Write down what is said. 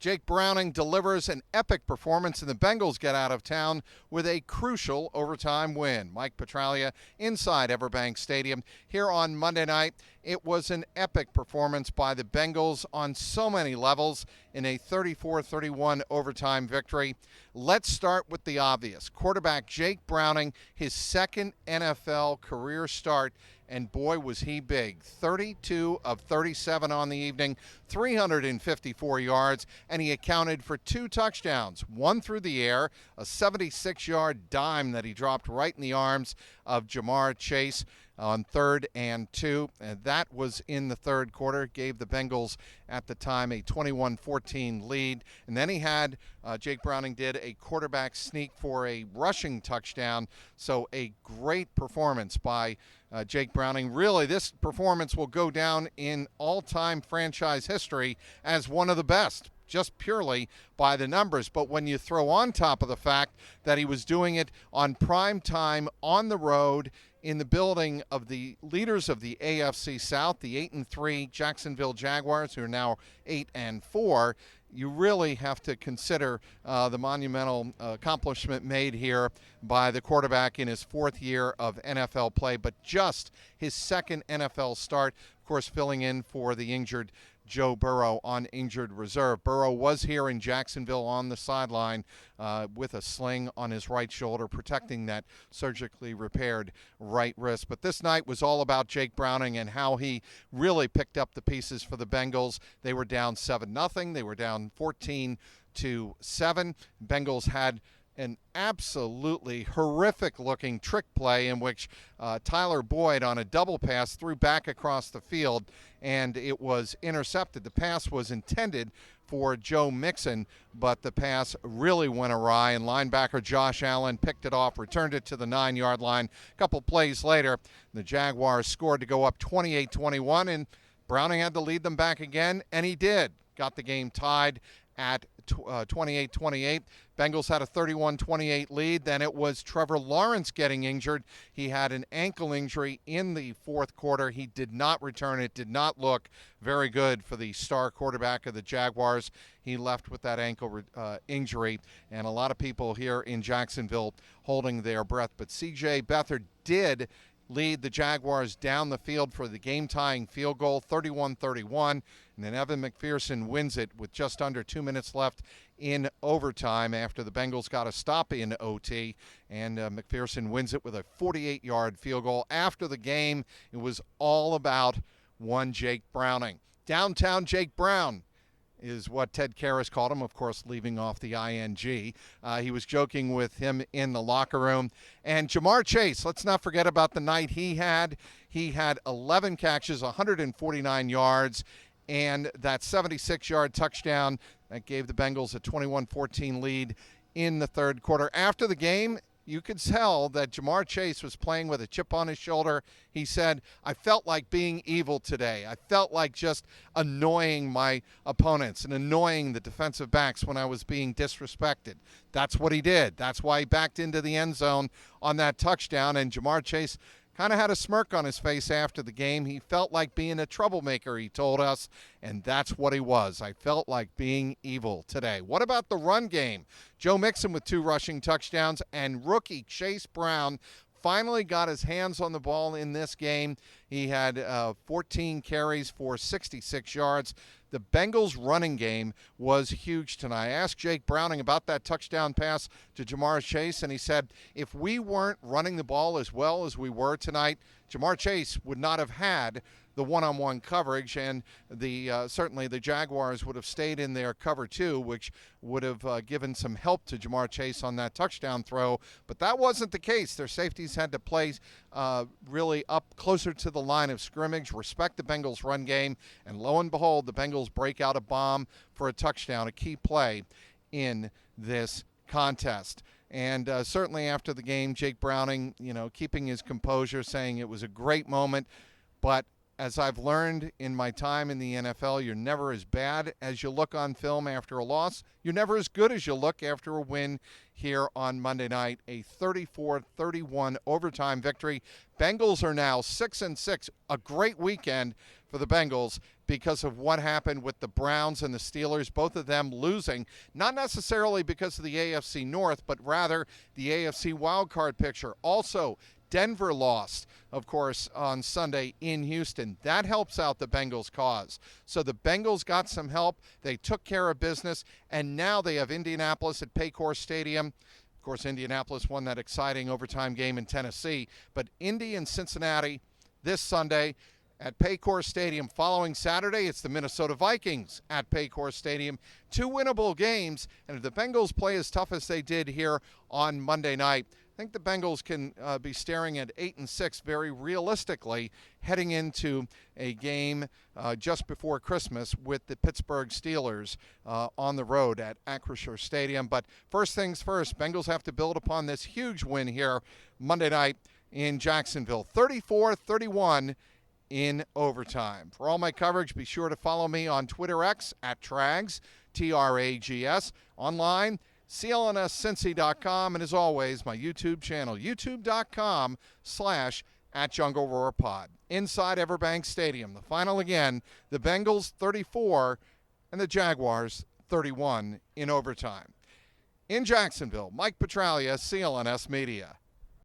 Jake Browning delivers an epic performance, and the Bengals get out of town with a crucial overtime win. Mike Petraglia inside Everbank Stadium here on Monday night. It was an epic performance by the Bengals on so many levels in a 34-31 overtime victory. Let's start with the obvious. Quarterback Jake Browning, his second NFL career start, and boy was he big. 32 of 37 on the evening, 354 yards, and he accounted for 2 touchdowns. One through the air, a 76-yard dime that he dropped right in the arms of Jamar Chase on 3rd and 2. And that was in the third quarter, gave the Bengals at the time a 21-14 lead. And then he had, Jake Browning did, a quarterback sneak for a rushing touchdown. So a great performance by Jake Browning. Really, this performance will go down in all-time franchise history as one of the best, just purely by the numbers. But when you throw on top of the fact that he was doing it on prime time on the road in the building of the leaders of the AFC South, the 8-3 Jacksonville Jaguars, who are now 8-4, you really have to consider the monumental accomplishment made here by the quarterback in his 4th year of NFL play, but just his second NFL start, of course, filling in for the injured Joe Burrow on injured reserve. Burrow was here in Jacksonville on the sideline with a sling on his right shoulder, protecting that surgically repaired right wrist. But this night was all about Jake Browning and how he really picked up the pieces for the Bengals. They were down 7-0. They were down 14-7. Bengals had an absolutely horrific-looking trick play in which Tyler Boyd on a double pass threw back across the field, and it was intercepted. The pass was intended for Joe Mixon, but the pass really went awry, and linebacker Josh Allen picked it off, returned it to the 9-yard line. A couple plays later, the Jaguars scored to go up 28-21, and Browning had to lead them back again, and he did. Got the game tied at 28-28. Bengals had a 31-28 lead. Then it was Trevor Lawrence getting injured. He had an ankle injury in the 4th quarter. He did not return. It did not look very good for the star quarterback of the Jaguars. He left with that ankle injury, and a lot of people here in Jacksonville holding their breath. But C.J. Beathard did lead the Jaguars down the field for the game-tying field goal, 31-31. And then Evan McPherson wins it with just under 2 minutes left in overtime after the Bengals got a stop in OT. And McPherson wins it with a 48-yard field goal. After the game, it was all about one Jake Browning. Downtown Jake Brown is what Ted Karras called him, of course, leaving off the ing. He was joking with him in the locker room. And Jamar Chase, let's not forget about the night he had. He had 11 catches, 149 yards, and that 76-yard touchdown that gave the Bengals a 21-14 lead in the third quarter. After the game, you could tell that Jamar Chase was playing with a chip on his shoulder. He said, I felt like being evil today. I felt like just annoying my opponents and annoying the defensive backs when I was being disrespected. That's what he did. That's why he backed into the end zone on that touchdown, and Jamar Chase kind of had a smirk on his face after the game. He felt like being a troublemaker, he told us, and that's what he was. I felt like being evil today. What about the run game? Joe Mixon with 2 rushing touchdowns, and rookie Chase Brown finally got his hands on the ball in this game. He had 14 carries for 66 yards. The Bengals' running game was huge tonight. I asked Jake Browning about that touchdown pass to Jamar Chase, and he said, if we weren't running the ball as well as we were tonight, Jamar Chase would not have had the one-on-one coverage, and certainly the Jaguars would have stayed in their cover 2, which would have given some help to Jamar Chase on that touchdown throw. But that wasn't the case. Their safeties had to play really up closer to the line of scrimmage, respect the Bengals' run game, and lo and behold, the Bengals break out a bomb for a touchdown, a key play in this contest. And certainly after the game, Jake Browning, keeping his composure, saying it was a great moment, but as I've learned in my time in the NFL, you're never as bad as you look on film after a loss. You're never as good as you look after a win here on Monday night, a 34-31 overtime victory. Bengals are now 6-6, a great weekend for the Bengals because of what happened with the Browns and the Steelers, both of them losing, not necessarily because of the AFC North, but rather the AFC wildcard picture. Also, Denver lost, of course, on Sunday in Houston. That helps out the Bengals' cause. So the Bengals got some help. They took care of business, and now they have Indianapolis at Paycor Stadium. Of course, Indianapolis won that exciting overtime game in Tennessee. But Indy and Cincinnati this Sunday at Paycor Stadium. Following Saturday, it's the Minnesota Vikings at Paycor Stadium. 2 winnable games, and if the Bengals play as tough as they did here on Monday night, I think the Bengals can be staring at 8-6 very realistically heading into a game just before Christmas with the Pittsburgh Steelers on the road at Acrisure Stadium. But first things first, Bengals have to build upon this huge win here Monday night in Jacksonville. 34-31 in overtime. For all my coverage, be sure to follow me on Twitter X at Trags, Trags, online, clnscincy.com, and as always, my YouTube channel, youtube.com/@JungleRoarPod. Inside Everbank Stadium, the final again, the Bengals 34 and the Jaguars 31 in overtime. In Jacksonville, Mike Petraglia, CLNS Media.